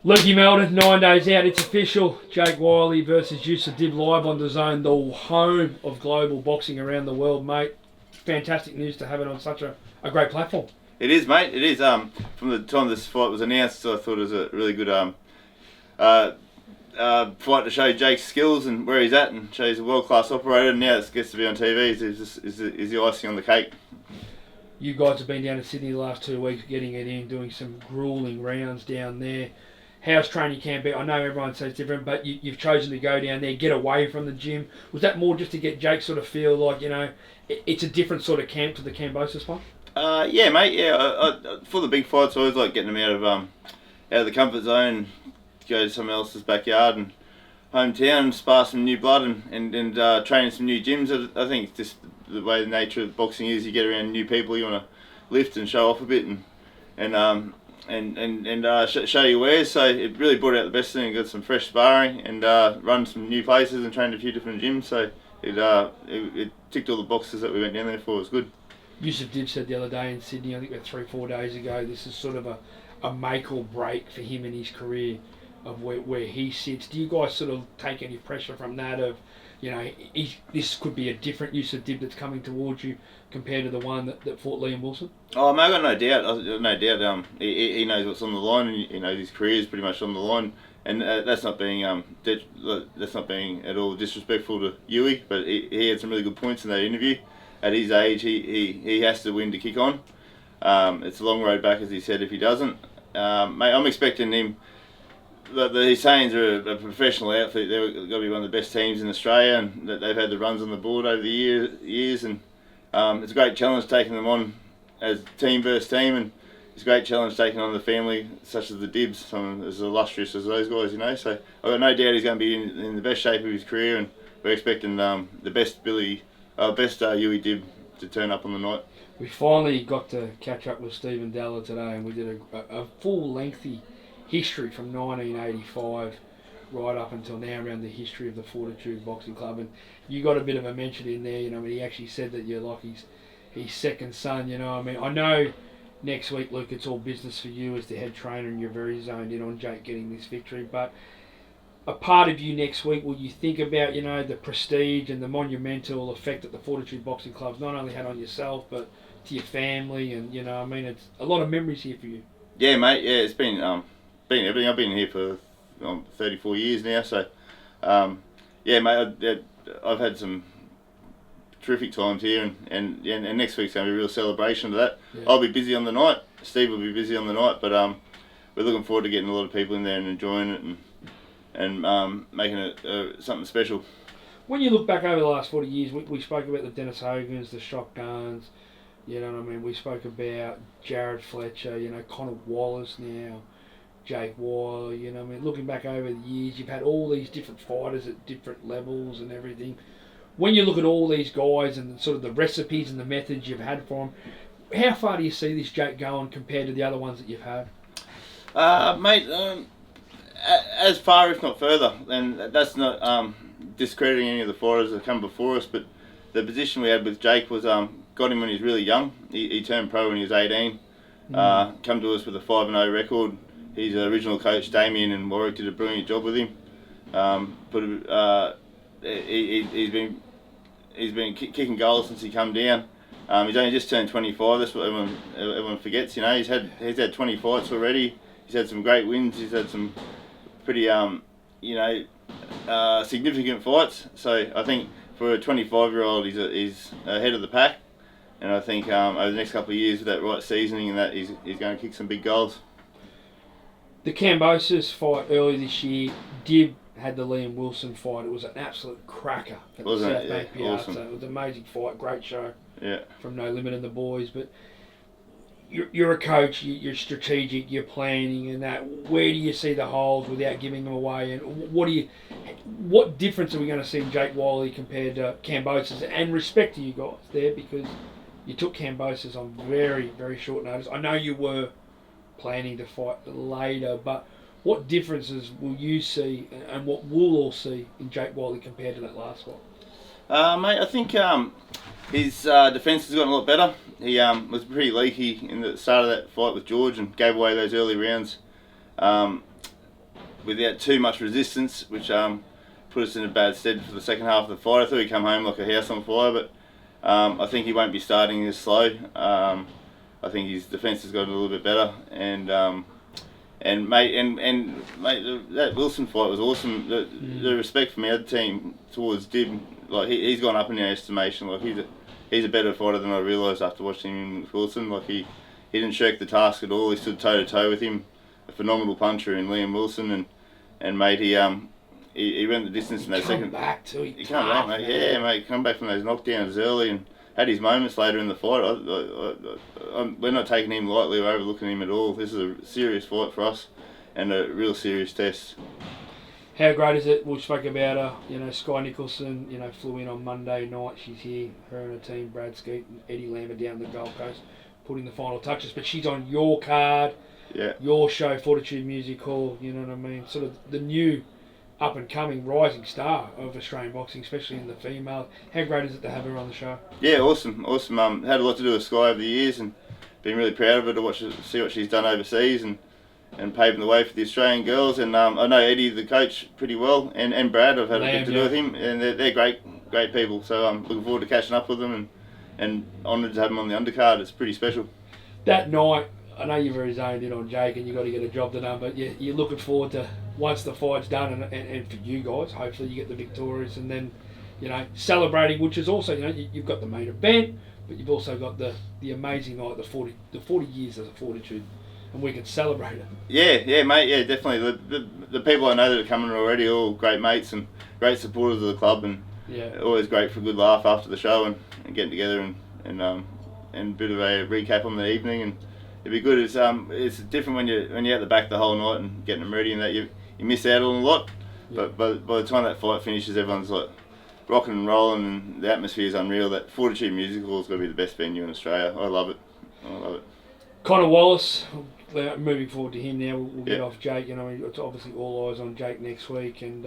Lukey Meldon, 9 days out, it's official. Jake Wyllie versus Yusuf Dib live on the Zone, the home of global boxing around the world, mate. Fantastic news to have it on such a great platform. It is, mate. It is. From the time this fight was announced, I thought it was a really good fight to show Jake's skills and where he's at, and show he's a world-class operator. And now it gets to be on TV. Is the icing on the cake. You guys have been down to Sydney the last 2 weeks, getting it in, doing some grueling rounds down there. How's training camp been? I know everyone says different, but you've chosen to go down there, get away from the gym. Was that more just to get Jake sort of feel like, you know, it's a different sort of camp to the Cambosis fight? Yeah, mate. Yeah, I, for the big fights, I always like getting them out of the comfort zone, go to someone else's backyard and hometown, spar some new blood and train in some new gyms. I think it's just the way the nature of boxing is. You get around new people, you want to lift and show off a bit and show your wares. So it really brought out the best thing. Got some fresh sparring and run some new places and trained a few different gyms. So it ticked all the boxes that we went down there for. It was good. Yusuf Dib said the other day in Sydney, I think about 3-4 days ago, this is sort of a make or break for him in his career of where he sits. Do you guys sort of take any pressure from that of, you know, this could be a different Yusuf Dib that's coming towards you compared to the one that fought Liam Wilson? Oh, mate, I got no doubt. He knows what's on the line, and he knows his career is pretty much on the line. And that's not being at all disrespectful to Yui, but he had some really good points in that interview. At his age, he has to win to kick on. It's a long road back, as he said, if he doesn't. Mate, I'm expecting him. The Husseins are a professional outfit. They're going to be one of the best teams in Australia, and they've had the runs on the board over the years. And it's a great challenge taking them on as team versus team, and it's a great challenge taking on the family such as the Dibs, someone as illustrious as those guys, you know. So I've got no doubt he's going to be in the best shape of his career, and we're expecting the best Yui Dib to turn up on the night. We finally got to catch up with Stephen Dalla today, and we did a full lengthy history from 1985 right up until now around the history of the Fortitude Boxing Club, and you got a bit of a mention in there, you know. He actually said that you're like his second son, you know. I mean, I know next week, Luke, it's all business for you as the head trainer, and you're very zoned in on Jake getting this victory, but a part of you next week, will you think about, you know, the prestige and the monumental effect that the Fortitude Boxing Club's not only had on yourself, but to your family, and, you know, I mean, it's a lot of memories here for you. Yeah, mate. Yeah, it's been everything. I've been here for 34 years now, so yeah, mate. I've had some terrific times here, and next week's going to be a real celebration of that. Yeah. I'll be busy on the night. Steve will be busy on the night, but we're looking forward to getting a lot of people in there and enjoying it and making it something special. When you look back over the last 40 years, we spoke about the Dennis Hogans, the Shotguns, you know what I mean? We spoke about Jared Fletcher, you know, Conor Wallace now, Jake Wyllie, you know what I mean? Looking back over the years, you've had all these different fighters at different levels and everything. When you look at all these guys and sort of the recipes and the methods you've had for them, how far do you see this Jake going compared to the other ones that you've had? Mate, as far if not further, and that's not discrediting any of the fighters that come before us, but the position we had with Jake was got him when he was really young. He turned pro when he was 18. Come to us with a 5-0 record. His original coach Damien and Warwick did a brilliant job with him. He's been kicking goals since he come down. He's only just turned 25. That's what everyone forgets. You know, he's had 20 fights already. He's had some great wins. He's had some pretty significant fights. So I think for a 25-year-old, he's ahead of the pack. And I think over the next couple of years with that right seasoning and that, he's going to kick some big goals. The Cambosis fight earlier this year, Dib had the Liam Wilson fight. It was an absolute cracker at the South Bank Piazza. Awesome. It was an amazing fight, great show. Yeah. From No Limit and the boys. But you're a coach, you're strategic, you're planning and that. Where do you see the holes without giving them away? And what difference are we going to see in Jake Wyllie compared to Cambosis? And respect to you guys there, because you took Cambosis on very, very short notice. I know you were planning to fight later, but what differences will you see and what we'll all see in Jake Wyllie compared to that last one? Mate, I think his defence has gotten a lot better. He was pretty leaky in the start of that fight with George and gave away those early rounds. without too much resistance, which put us in a bad stead for the second half of the fight. I thought he'd come home like a house on fire, but I think he won't be starting as slow. I think his defence has got a little bit better, and mate, that Wilson fight was awesome. The respect from our team towards Dib, like he's gone up in our estimation. Like he's a better fighter than I realised after watching him with Wilson. Like he didn't shirk the task at all. He stood toe to toe with him. A phenomenal puncher in Liam Wilson, and mate, he went the distance in that second. He come back, mate. Yeah, mate, come back from those knockdowns early and had his moments later in the fight. We're not taking him lightly or overlooking him at all. This is a serious fight for us and a real serious test. How great is it? We spoke about her. Sky Nicholson. Flew in on Monday night. She's here. Her and her team, Brad Skeet and Eddie Lambert down the Gold Coast, putting the final touches. But she's on your card. Yeah. Your show, Fortitude Music Hall. You know what I mean? Sort of the new up and coming rising star of Australian boxing, especially in the female. How great is it to have her on the show? Yeah, awesome. Had a lot to do with Sky over the years, and been really proud of her to see what she's done overseas and paving the way for the Australian girls. And I know Eddie, the coach, pretty well, and Brad. I've had a bit to do with him, and they're great people. So I'm looking forward to catching up with them, and honoured to have them on the undercard. It's pretty special. That night, I know you're very zoned in on Jake and you've got to get a job done, but you're looking forward to once the fight's done and for you guys, hopefully you get the victorious and then, celebrating, which is also, you've got the main event, but you've also got the amazing night, the 40 years of Fortitude, and we can celebrate it. Yeah, mate, yeah, definitely. The people I know that are coming already are all great mates and great supporters of the club, and always great for a good laugh after the show and getting together and a bit of a recap on the evening, and it'd be good. It's different when you're at the back the whole night and getting them ready, and that you miss out on a lot. Yeah. But by the time that fight finishes, everyone's like rocking and rolling, and the atmosphere is unreal. That Fortitude Music Hall is going to be the best venue in Australia. I love it. Conor Wallace, moving forward to him now. We'll get off Jake. It's obviously all eyes on Jake next week and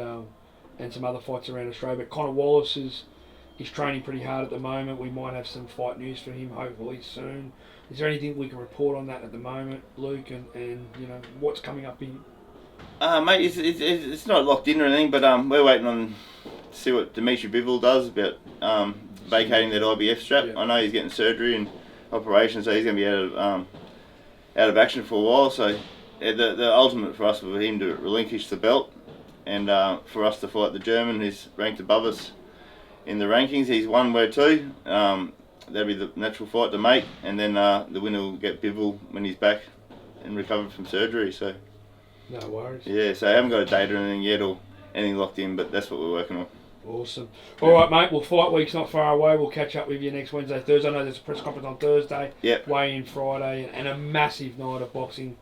some other fights around Australia. But Conor Wallace is training pretty hard at the moment. We might have some fight news for him hopefully soon. Is there anything we can report on that at the moment, Luke, and what's coming up in? Mate, it's not locked in or anything, but we're waiting on to see what Dimitry Bivol does about vacating that IBF strap. Yeah. I know he's getting surgery and operation, so he's going to be out of action for a while. So the ultimate for us was for him to relinquish the belt, and for us to fight the German who's ranked above us in the rankings. He's one, we're two. That'll be the natural fight to make, and then the winner will get Bivol when he's back and recovered from surgery. So no worries. Yeah, so I haven't got a date or anything yet or anything locked in, but that's what we're working on. Awesome. All right, mate. Well, fight week's not far away. We'll catch up with you next Wednesday, Thursday. I know there's a press conference on Thursday. Yep. Weigh-in Friday, and a massive night of boxing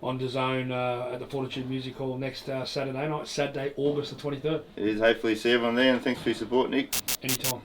on DAZN at the Fortitude Music Hall next Saturday night, Saturday, August the 23rd. It is. Hopefully see everyone there, and thanks for your support, Nick. Anytime.